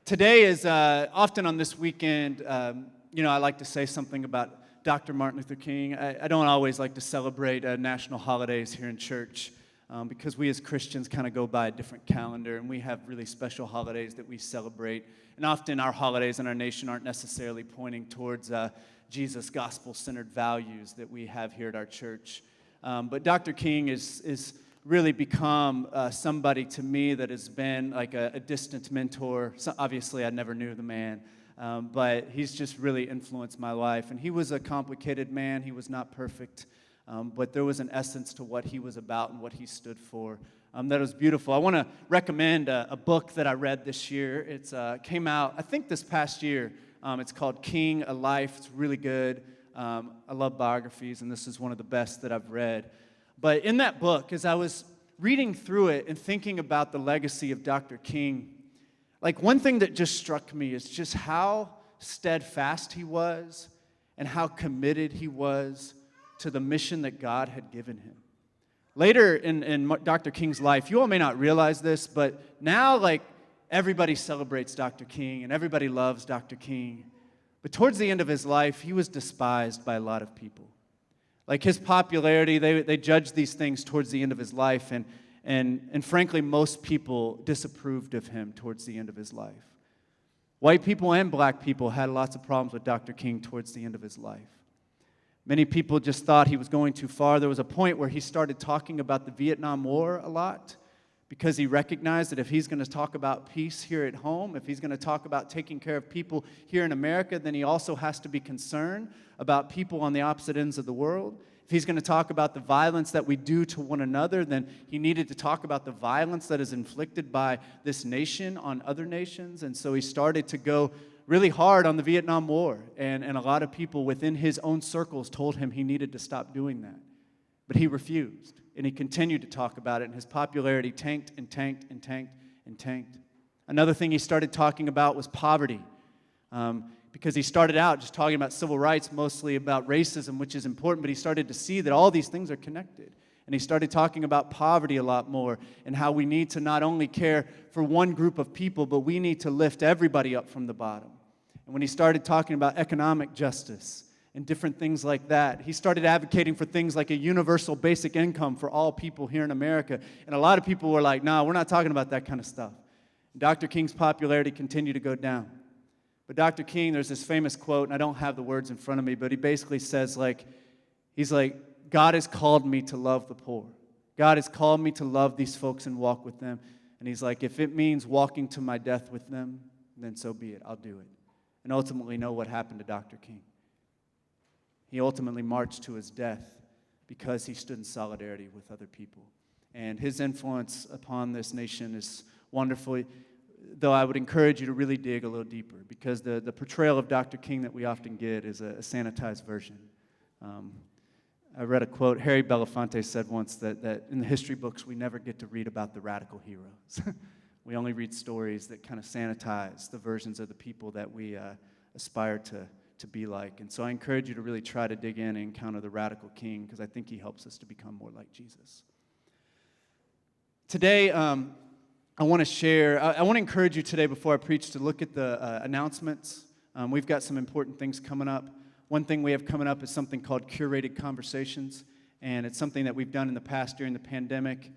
Today is often on this weekend, I like to say something about Dr. Martin Luther King. I don't always like to celebrate national holidays here in church because we as Christians kind of go by a different calendar, and we have really special holidays that we celebrate. And often our holidays in our nation aren't necessarily pointing towards Jesus' gospel-centered values that we have here at our church. But Dr. King is really become somebody to me that has been like a distant mentor. So obviously, I never knew the man, but he's just really influenced my life. And he was a complicated man. He was not perfect, but there was an essence to what he was about and what he stood for. That was beautiful. I want to recommend a book that I read this year. It came out, I think, this past year. It's called King, A Life. It's really good. I love biographies, and this is one of the best that I've read. But in that book, as I was reading through it and thinking about the legacy of Dr. King, like one thing that just struck me is just how steadfast he was and how committed he was to the mission that God had given him. Later in Dr. King's life, you all may not realize this, but now like everybody celebrates Dr. King and everybody loves Dr. King. But towards the end of his life, he was despised by a lot of people. Like his popularity, they judged these things towards the end of his life, and frankly, most people disapproved of him towards the end of his life. White people and black people had lots of problems with Dr. King towards the end of his life. Many people just thought he was going too far. There was a point where he started talking about the Vietnam War a lot because he recognized that if he's going to talk about peace here at home, if he's going to talk about taking care of people here in America, then he also has to be concerned about people on the opposite ends of the world. If he's going to talk about the violence that we do to one another, then he needed to talk about the violence that is inflicted by this nation on other nations. And so he started to go really hard on the Vietnam War. And a lot of people within his own circles told him he needed to stop doing that. But he refused. And he continued to talk about it, and his popularity tanked and tanked and tanked and tanked. Another thing he started talking about was poverty, because he started out just talking about civil rights, mostly about racism, which is important, but he started to see that all these things are connected. And he started talking about poverty a lot more and how we need to not only care for one group of people, but we need to lift everybody up from the bottom. And when he started talking about economic justice and different things like that, he started advocating for things like a universal basic income for all people here in America. And a lot of people were like, no, we're not talking about that kind of stuff. And Dr. King's popularity continued to go down. But Dr. King, there's this famous quote, and I don't have the words in front of me, but he basically says, he's like, God has called me to love the poor. God has called me to love these folks and walk with them. And he's like, if it means walking to my death with them, then so be it. I'll do it. And ultimately know what happened to Dr. King. He ultimately marched to his death because he stood in solidarity with other people. And his influence upon this nation is wonderful, though I would encourage you to really dig a little deeper, because the portrayal of Dr. King that we often get is a sanitized version. I read a quote. Harry Belafonte said once that in the history books, we never get to read about the radical heroes. We only read stories that kind of sanitize the versions of the people that we aspire to be like. And so I encourage you to really try to dig in and encounter the radical King, because I think he helps us to become more like Jesus. Today, I want to encourage you today before I preach to look at the announcements. We've got some important things coming up. One thing we have coming up is something called Curated Conversations, and it's something that we've done in the past during the pandemic.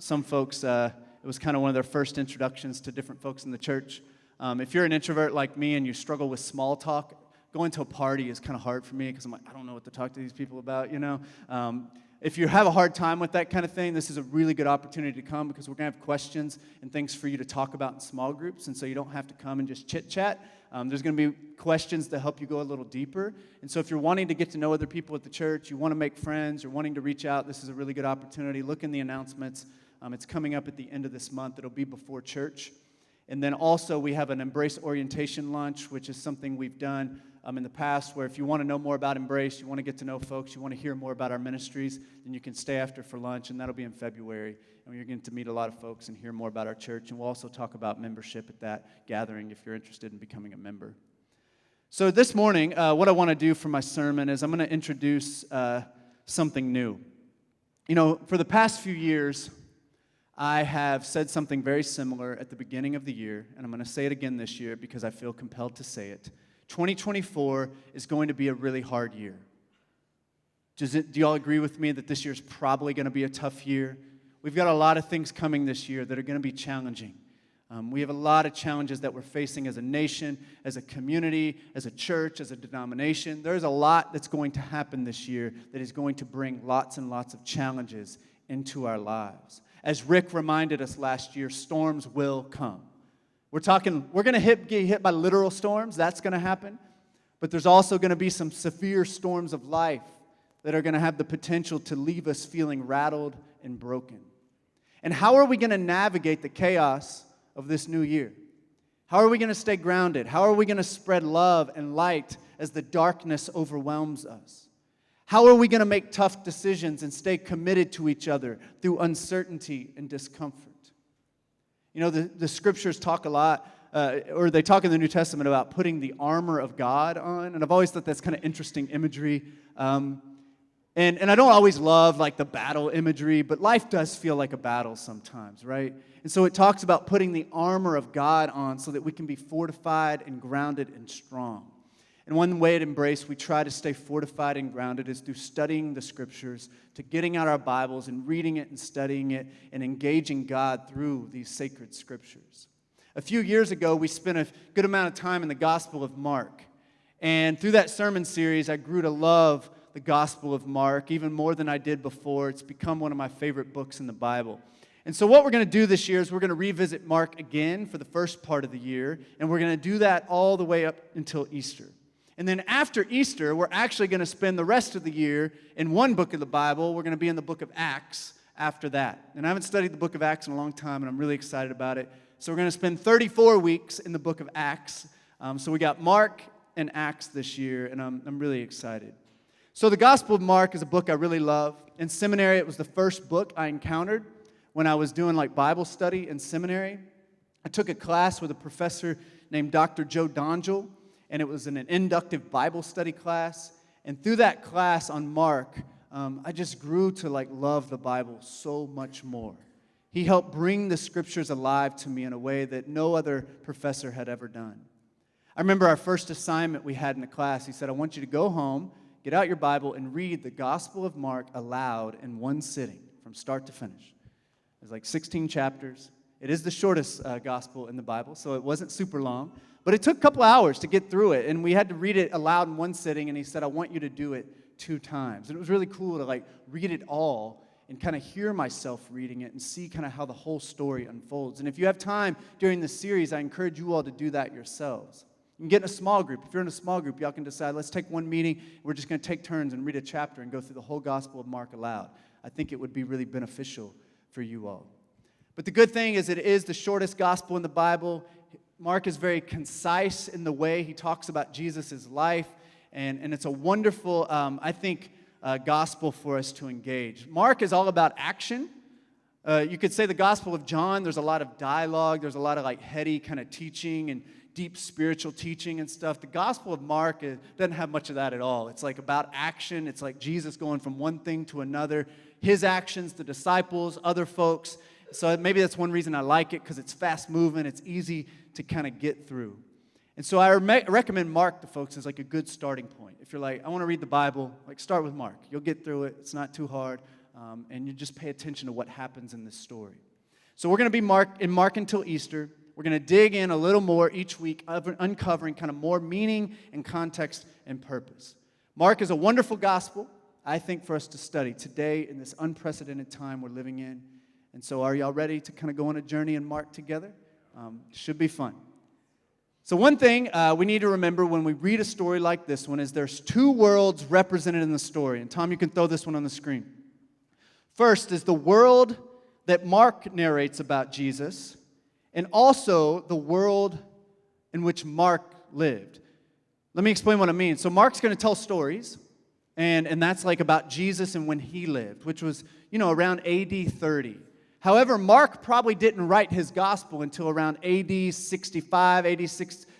Some folks, it was kind of one of their first introductions to different folks in the church. If you're an introvert like me and you struggle with small talk, going to a party is kind of hard for me because I'm like, I don't know what to talk to these people about, If you have a hard time with that kind of thing, this is a really good opportunity to come, because we're going to have questions and things for you to talk about in small groups, and so you don't have to come and just chit-chat. There's going to be questions to help you go a little deeper. And so if you're wanting to get to know other people at the church, you want to make friends, you're wanting to reach out, this is a really good opportunity. Look in the announcements. It's coming up at the end of this month. It'll be before church. And then also we have an Embrace Orientation Lunch, which is something we've done in the past, where if you want to know more about Embrace, you want to get to know folks, you want to hear more about our ministries, then you can stay after for lunch, and that'll be in February. And you're going to meet a lot of folks and hear more about our church. And we'll also talk about membership at that gathering if you're interested in becoming a member. So this morning, what I want to do for my sermon is I'm going to introduce something new. For the past few years, I have said something very similar at the beginning of the year, and I'm going to say it again this year because I feel compelled to say it. 2024 is going to be a really hard year. Do you all agree with me that this year is probably going to be a tough year? We've got a lot of things coming this year that are going to be challenging. We have a lot of challenges that we're facing as a nation, as a community, as a church, as a denomination. There's a lot that's going to happen this year that is going to bring lots and lots of challenges into our lives. As Rick reminded us last year, storms will come. We're going to get hit by literal storms. That's going to happen. But there's also going to be some severe storms of life that are going to have the potential to leave us feeling rattled and broken. And how are we going to navigate the chaos of this new year? How are we going to stay grounded? How are we going to spread love and light as the darkness overwhelms us? How are we going to make tough decisions and stay committed to each other through uncertainty and discomfort? You know, the scriptures talk a lot, or they talk in the New Testament about putting the armor of God on, and I've always thought that's kind of interesting imagery. And I don't always love like the battle imagery, but life does feel like a battle sometimes, right? And so it talks about putting the armor of God on so that we can be fortified and grounded and strong. And one way at Embrace we try to stay fortified and grounded is through studying the Scriptures, to getting out our Bibles and reading it and studying it and engaging God through these sacred Scriptures. A few years ago, we spent a good amount of time in the Gospel of Mark. And through that sermon series, I grew to love the Gospel of Mark even more than I did before. It's become one of my favorite books in the Bible. And so what we're going to do this year is we're going to revisit Mark again for the first part of the year, and we're going to do that all the way up until Easter. And then after Easter, we're actually going to spend the rest of the year in one book of the Bible. We're going to be in the book of Acts after that. And I haven't studied the book of Acts in a long time, and I'm really excited about it. So we're going to spend 34 weeks in the book of Acts. So we got Mark and Acts this year, and I'm really excited. So the Gospel of Mark is a book I really love. In seminary, it was the first book I encountered when I was doing like Bible study in seminary. I took a class with a professor named Dr. Joe Donjel, and it was an inductive Bible study class. And through that class on Mark, I just grew to like love the Bible so much more. He helped bring the Scriptures alive to me in a way that no other professor had ever done. I remember our first assignment we had in the class. He said, I want you to go home, get out your Bible, and read the Gospel of Mark aloud in one sitting from start to finish. There's like 16 chapters. It is the shortest gospel in the Bible, so it wasn't super long. But it took a couple hours to get through it, and we had to read it aloud in one sitting, and he said, I want you to do it 2 times. And it was really cool to like read it all and kind of hear myself reading it and see kind of how the whole story unfolds. And if you have time during this series, I encourage you all to do that yourselves. You can get in a small group. If you're in a small group, y'all can decide, let's take one meeting. We're just going to take turns and read a chapter and go through the whole Gospel of Mark aloud. I think it would be really beneficial for you all. But the good thing is it is the shortest gospel in the Bible. Mark is very concise in the way he talks about Jesus' life, and it's a wonderful, I think, gospel for us to engage. Mark is all about action. You could say the Gospel of John, there's a lot of dialogue, there's a lot of like heady kind of teaching and deep spiritual teaching and stuff. The Gospel of Mark doesn't have much of that at all. It's like about action. It's like Jesus going from one thing to another. His actions, the disciples, other folks. So maybe that's one reason I like it, because it's fast moving. It's easy to kind of get through. And so I recommend Mark to folks as like a good starting point. If you're like, I want to read the Bible, like start with Mark. You'll get through it. It's not too hard. And you just pay attention to what happens in this story. So we're going to be in Mark until Easter. We're going to dig in a little more each week, uncovering kind of more meaning and context and purpose. Mark is a wonderful gospel, I think, for us to study today in this unprecedented time we're living in. And so are y'all ready to kind of go on a journey in Mark together? Should be fun. So one thing we need to remember when we read a story like this one is there's 2 worlds represented in the story. And Tom, you can throw this one on the screen. First is the world that Mark narrates about Jesus, and also the world in which Mark lived. Let me explain what I mean. So Mark's going to tell stories, and that's like about Jesus and when he lived, which was, around AD 30. However, Mark probably didn't write his gospel until around AD 65, AD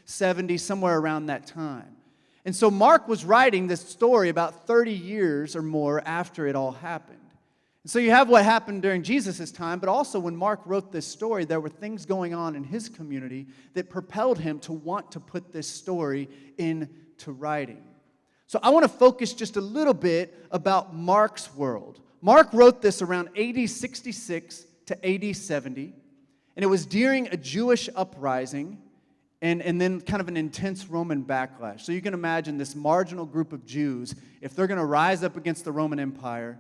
70, somewhere around that time. And so Mark was writing this story about 30 years or more after it all happened. So you have what happened during Jesus' time, but also when Mark wrote this story, there were things going on in his community that propelled him to want to put this story into writing. So I want to focus just a little bit about Mark's world. Mark wrote this around AD 66 to AD 70, and it was during a Jewish uprising and then kind of an intense Roman backlash. So you can imagine this marginal group of Jews, if they're going to rise up against the Roman Empire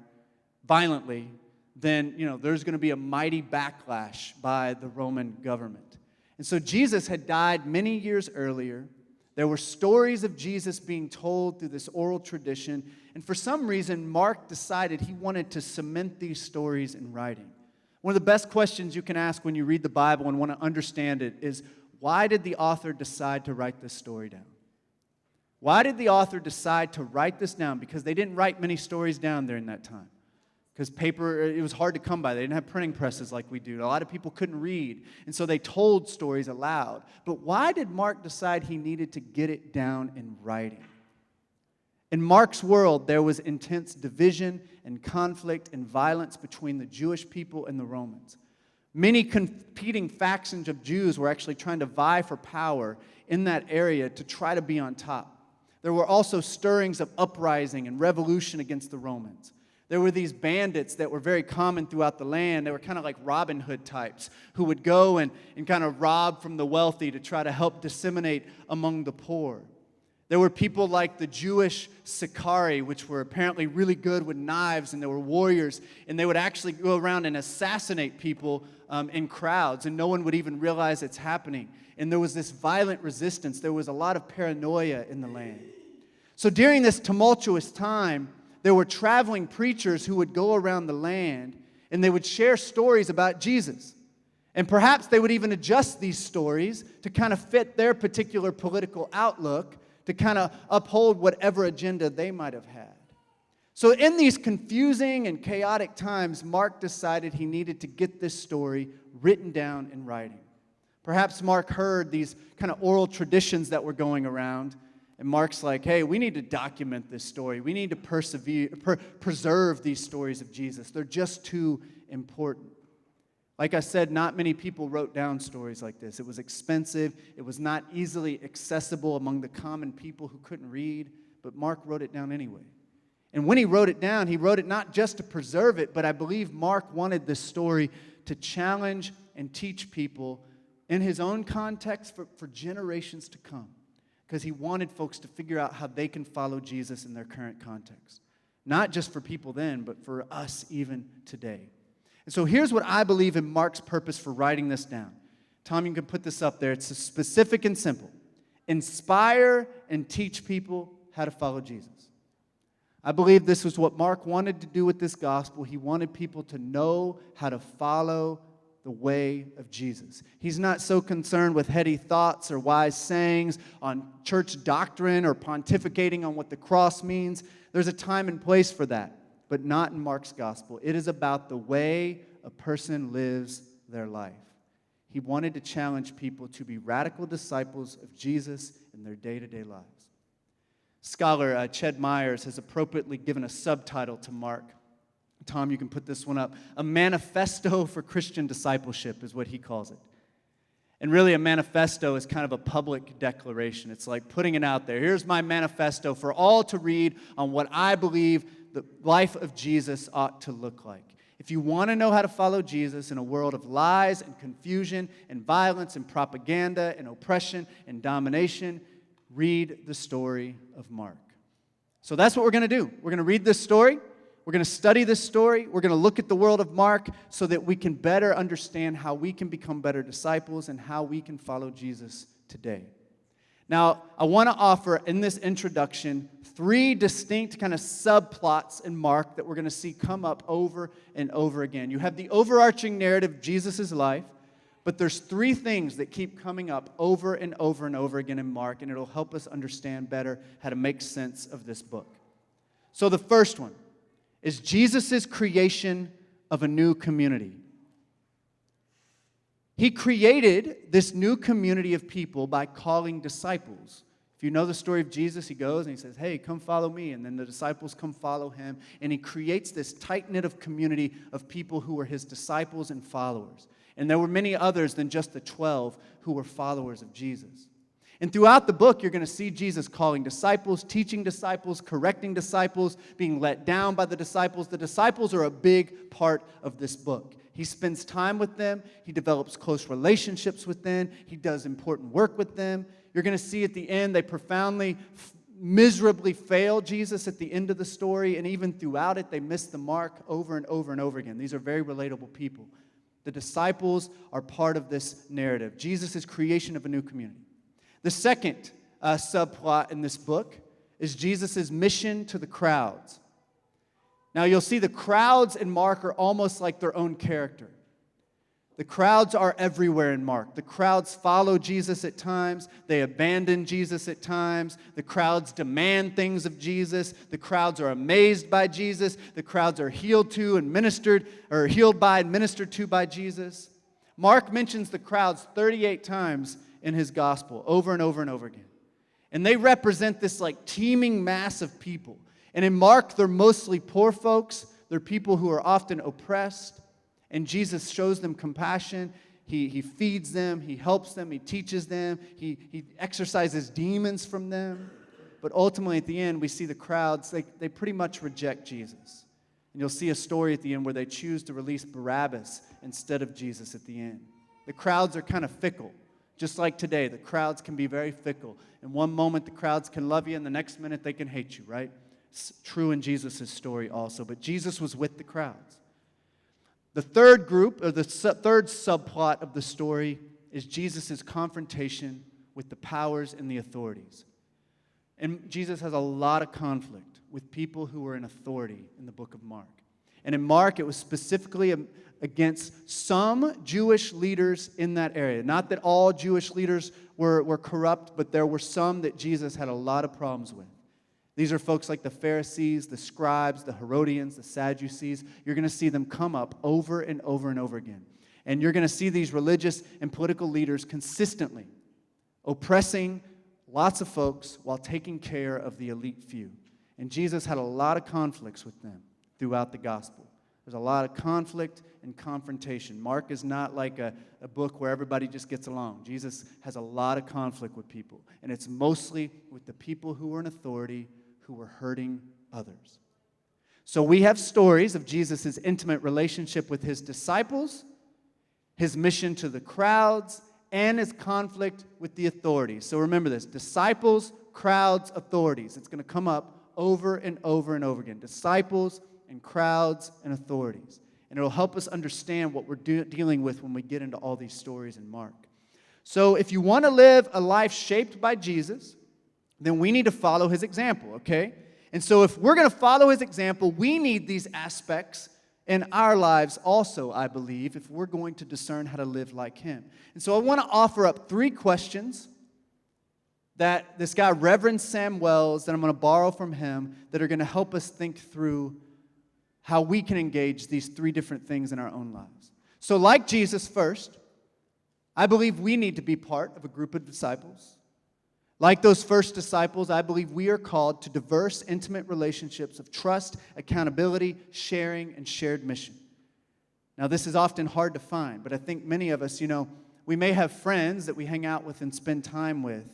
violently, then there's going to be a mighty backlash by the Roman government. And so Jesus had died many years earlier. There were stories of Jesus being told through this oral tradition, and for some reason, Mark decided he wanted to cement these stories in writing. One of the best questions you can ask when you read the Bible and want to understand it is, why did the author decide to write this story down? Why did the author decide to write this down? Because they didn't write many stories down during that time. Because paper, it was hard to come by. They didn't have printing presses like we do. A lot of people couldn't read, and so they told stories aloud. But why did Mark decide he needed to get it down in writing? In Mark's world, there was intense division and conflict and violence between the Jewish people and the Romans. Many competing factions of Jews were actually trying to vie for power in that area to try to be on top. There were also stirrings of uprising and revolution against the Romans. There were these bandits that were very common throughout the land. They were kind of like Robin Hood types who would go and kind of rob from the wealthy to try to help disseminate among the poor. There were people like the Jewish Sicarii, which were apparently really good with knives, and they were warriors, and they would actually go around and assassinate people in crowds, and no one would even realize it's happening. And there was this violent resistance. There was a lot of paranoia in the land. So during this tumultuous time, there were traveling preachers who would go around the land, and they would share stories about Jesus. And perhaps they would even adjust these stories to kind of fit their particular political outlook, to kind of uphold whatever agenda they might have had. So in these confusing and chaotic times, Mark decided he needed to get this story written down in writing. Perhaps Mark heard these kind of oral traditions that were going around, and Mark's like, hey, we need to document this story. We need to preserve these stories of Jesus. They're just too important. Like I said, not many people wrote down stories like this. It was expensive. It was not easily accessible among the common people who couldn't read, but Mark wrote it down anyway. And when he wrote it down, he wrote it not just to preserve it, but I believe Mark wanted this story to challenge and teach people in his own context for generations to come, because he wanted folks to figure out how they can follow Jesus in their current context. Not just for people then, but for us even today. And so here's what I believe in Mark's purpose for writing this down. Tom, you can put this up there. It's specific and simple. Inspire and teach people how to follow Jesus. I believe this was what Mark wanted to do with this gospel. He wanted people to know how to follow the way of Jesus. He's not so concerned with heady thoughts or wise sayings on church doctrine or pontificating on what the cross means. There's a time and place for that, but not in Mark's gospel. It is about the way a person lives their life. He wanted to challenge people to be radical disciples of Jesus in their day-to-day lives. Scholar Ched Myers has appropriately given a subtitle to Mark. Tom, you can put this one up. A manifesto for Christian discipleship is what he calls it. And really, a manifesto is kind of a public declaration. It's like putting it out there. Here's my manifesto for all to read on what I believe the life of Jesus ought to look like. If you want to know how to follow Jesus in a world of lies and confusion and violence and propaganda and oppression and domination, read the story of Mark. So that's what we're going to do. We're going to read this story. We're going to study this story. We're going to look at the world of Mark so that we can better understand how we can become better disciples and how we can follow Jesus today. Now, I want to offer in this introduction 3 distinct kind of subplots in Mark that we're going to see come up over and over again. You have the overarching narrative of Jesus' life, but there's 3 things that keep coming up over and over and over again in Mark, and it'll help us understand better how to make sense of this book. So the first one is Jesus' creation of a new community. He created this new community of people by calling disciples. If If you know the story of Jesus, he goes and he says, hey, come follow me. And then the disciples come follow him. And he creates this tight-knit of community of people who were his disciples and followers. And there were many others than just the 12 who were followers of Jesus. And throughout the book, you're going to see Jesus calling disciples, teaching disciples, correcting disciples, being let down by the disciples. The disciples are a big part of this book. He spends time with them. He develops close relationships with them. He does important work with them. You're going to see at the end, they profoundly, miserably fail Jesus at the end of the story. And even throughout it, they miss the mark over and over and over again. These are very relatable people. The disciples are part of this narrative. Jesus' creation of a new community. The second subplot in this book is Jesus' mission to the crowds. Now, you'll see the crowds in Mark are almost like their own character. The crowds are everywhere in Mark. The crowds follow Jesus at times. They abandon Jesus at times. The crowds demand things of Jesus. The crowds are amazed by Jesus. The crowds are healed to and ministered, or healed by and ministered to by Jesus. Mark mentions the crowds 38 times in his gospel, over and over and over again. And they represent this like teeming mass of people. And in Mark, they're mostly poor folks. They're people who are often oppressed. And Jesus shows them compassion. He feeds them. He helps them. He teaches them. He exorcises demons from them. But ultimately, at the end, we see the crowds, they pretty much reject Jesus. And you'll see a story at the end where they choose to release Barabbas instead of Jesus at the end. The crowds are kind of fickle. Just like today, the crowds can be very fickle. In one moment, the crowds can love you, and the next minute, they can hate you, right? It's true in Jesus' story also. But Jesus was with the crowds. The third group, or the third subplot of the story, is Jesus' confrontation with the powers and the authorities. And Jesus has a lot of conflict with people who are in authority in the book of Mark. And in Mark, it was specifically against some Jewish leaders in that area. Not that all Jewish leaders were corrupt, but there were some that Jesus had a lot of problems with. These are folks like the Pharisees, the scribes, the Herodians, the Sadducees. You're going to see them come up over and over and over again. And you're going to see these religious and political leaders consistently oppressing lots of folks while taking care of the elite few. And Jesus had a lot of conflicts with them throughout the gospel. There's a lot of conflict and confrontation. Mark is not like a book where everybody just gets along. Jesus has a lot of conflict with people. And it's mostly with the people who are in authority who were hurting others. So we have stories of Jesus' intimate relationship with his disciples, his mission to the crowds, and his conflict with the authorities. So remember this, disciples, crowds, authorities. It's going to come up over and over and over again. Disciples and crowds and authorities. And it'll help us understand what we're dealing with when we get into all these stories in Mark. So if you want to live a life shaped by Jesus, then we need to follow his example, okay? And so if we're going to follow his example, we need these aspects in our lives also, I believe, if we're going to discern how to live like him. And so I want to offer up 3 questions that this guy, Reverend Sam Wells, that I'm going to borrow from him, that are going to help us think through how we can engage these 3 different things in our own lives. So like Jesus first, I believe we need to be part of a group of disciples. Like those first disciples, I believe we are called to diverse, intimate relationships of trust, accountability, sharing, and shared mission. Now, this is often hard to find, but I think many of us, we may have friends that we hang out with and spend time with,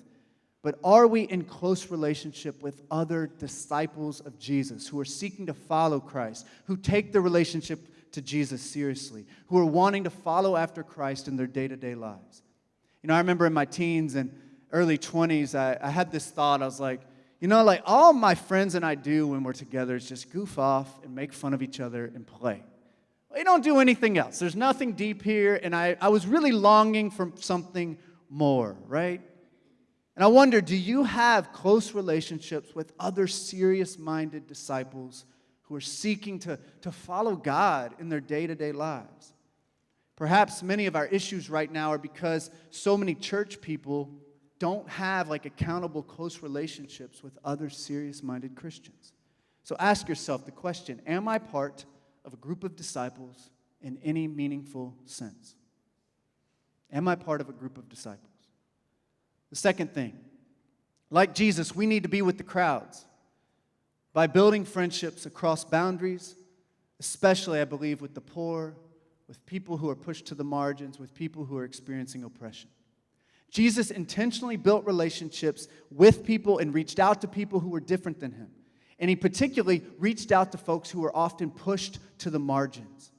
but are we in close relationship with other disciples of Jesus who are seeking to follow Christ, who take the relationship to Jesus seriously, who are wanting to follow after Christ in their day-to-day lives? I remember in my teens and early 20s, I had this thought. I was like, all my friends and I do when we're together is just goof off and make fun of each other and play. We don't do anything else. There's nothing deep here, and I was really longing for something more, right? And I wonder, do you have close relationships with other serious-minded disciples who are seeking to follow God in their day-to-day lives? Perhaps many of our issues right now are because so many church people don't have accountable close relationships with other serious-minded Christians. So ask yourself the question, am I part of a group of disciples in any meaningful sense? Am I part of a group of disciples? The second thing, Like Jesus, we need to be with the crowds by building friendships across boundaries, especially, I believe, with the poor, with people who are pushed to the margins, with people who are experiencing oppression. Jesus intentionally built relationships with people and reached out to people who were different than him. And he particularly reached out to folks who were often pushed to the margins.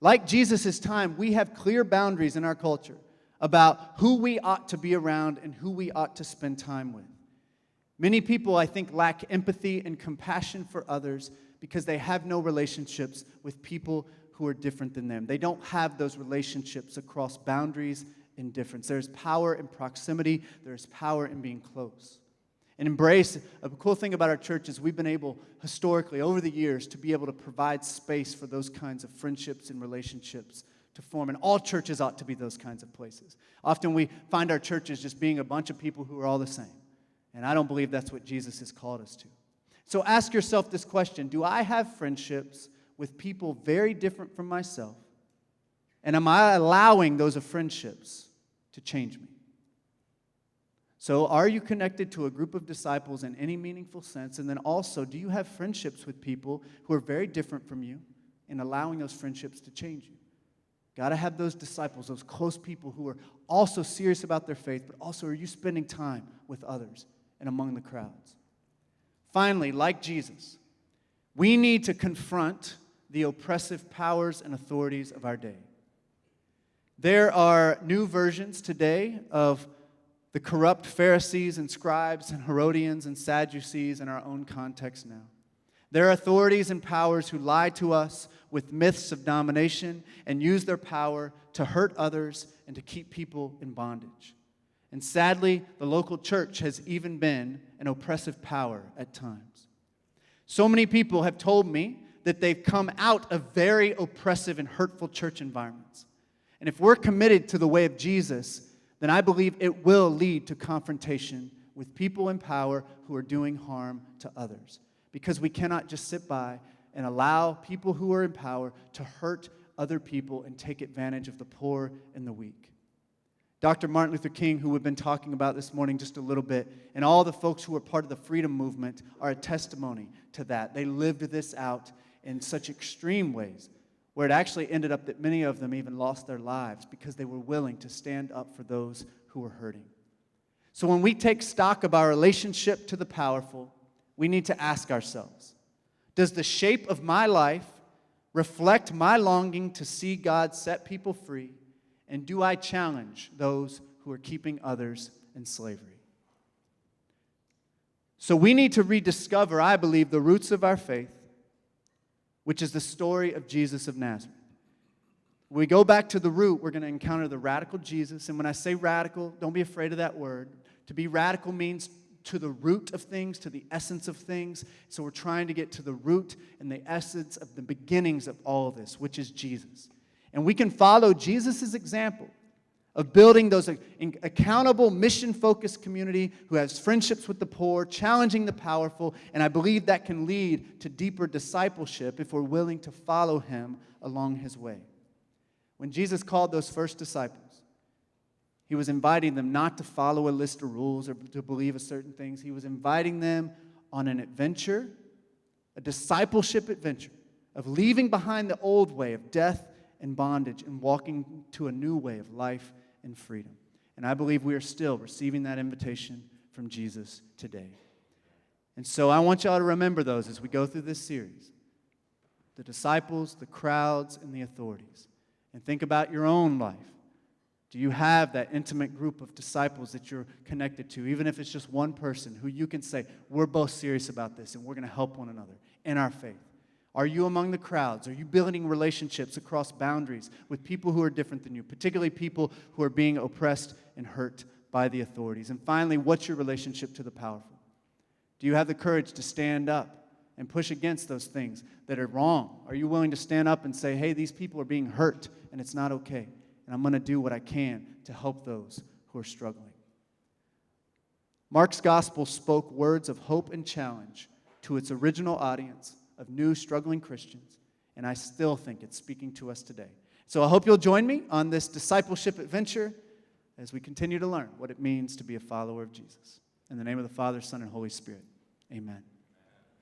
Like Jesus' time, we have clear boundaries in our culture about who we ought to be around and who we ought to spend time with. Many people, I think, lack empathy and compassion for others because they have no relationships with people who are different than them. They don't have those relationships across boundaries and difference. There's power in proximity. There's power in being close. And embrace, a cool thing about our church is we've been able, historically, over the years, to be able to provide space for those kinds of friendships and relationships to form. And all churches ought to be those kinds of places. Often we find our churches just being a bunch of people who are all the same. And I don't believe that's what Jesus has called us to. So ask yourself this question: do I have friendships with people very different from myself? And am I allowing those friendships to change me? So are you connected to a group of disciples in any meaningful sense? And then also, do you have friendships with people who are very different from you and allowing those friendships to change you? Got to have those disciples, those close people who are also serious about their faith, but also are you spending time with others and among the crowds? Finally, like Jesus, we need to confront the oppressive powers and authorities of our day. There are new versions today of the corrupt Pharisees and scribes and Herodians and Sadducees in our own context now. There are authorities and powers who lie to us with myths of domination and use their power to hurt others and to keep people in bondage. And sadly, the local church has even been an oppressive power at times. So many people have told me that they've come out of very oppressive and hurtful church environments. And if we're committed to the way of Jesus, then I believe it will lead to confrontation with people in power who are doing harm to others. Because we cannot just sit by and allow people who are in power to hurt other people and take advantage of the poor and the weak. Dr. Martin Luther King, who we've been talking about this morning just a little bit, and all the folks who were part of the freedom movement are a testimony to that. They lived this out in such extreme ways, where it actually ended up that many of them even lost their lives because they were willing to stand up for those who were hurting. So when we take stock of our relationship to the powerful, we need to ask ourselves, does the shape of my life reflect my longing to see God set people free, and do I challenge those who are keeping others in slavery? So we need to rediscover, I believe, the roots of our faith, which is the story of Jesus of Nazareth. When we go back to the root, we're going to encounter the radical Jesus. And when I say radical, don't be afraid of that word. To be radical means to the root of things, to the essence of things. So we're trying to get to the root and the essence of the beginnings of all of this, which is Jesus. And we can follow Jesus' example of building those accountable, mission-focused community who has friendships with the poor, challenging the powerful, and I believe that can lead to deeper discipleship if we're willing to follow him along his way. When Jesus called those first disciples, he was inviting them not to follow a list of rules or to believe a certain things. He was inviting them on an adventure, a discipleship adventure of leaving behind the old way of death and bondage and walking to a new way of life and freedom. And I believe we are still receiving that invitation from Jesus today. And so I want y'all to remember those as we go through this series. The disciples, the crowds, and the authorities. And think about your own life. Do you have that intimate group of disciples that you're connected to, even if it's just one person who you can say, we're both serious about this and we're going to help one another in our faith? Are you among the crowds? Are you building relationships across boundaries with people who are different than you, particularly people who are being oppressed and hurt by the authorities? And finally, what's your relationship to the powerful? Do you have the courage to stand up and push against those things that are wrong? Are you willing to stand up and say, hey, these people are being hurt and it's not okay, and I'm going to do what I can to help those who are struggling? Mark's gospel spoke words of hope and challenge to its original audience of new struggling Christians, and I still think it's speaking to us today. So I hope you'll join me on this discipleship adventure as we continue to learn what it means to be a follower of Jesus. In the name of the Father, Son, and Holy Spirit, amen.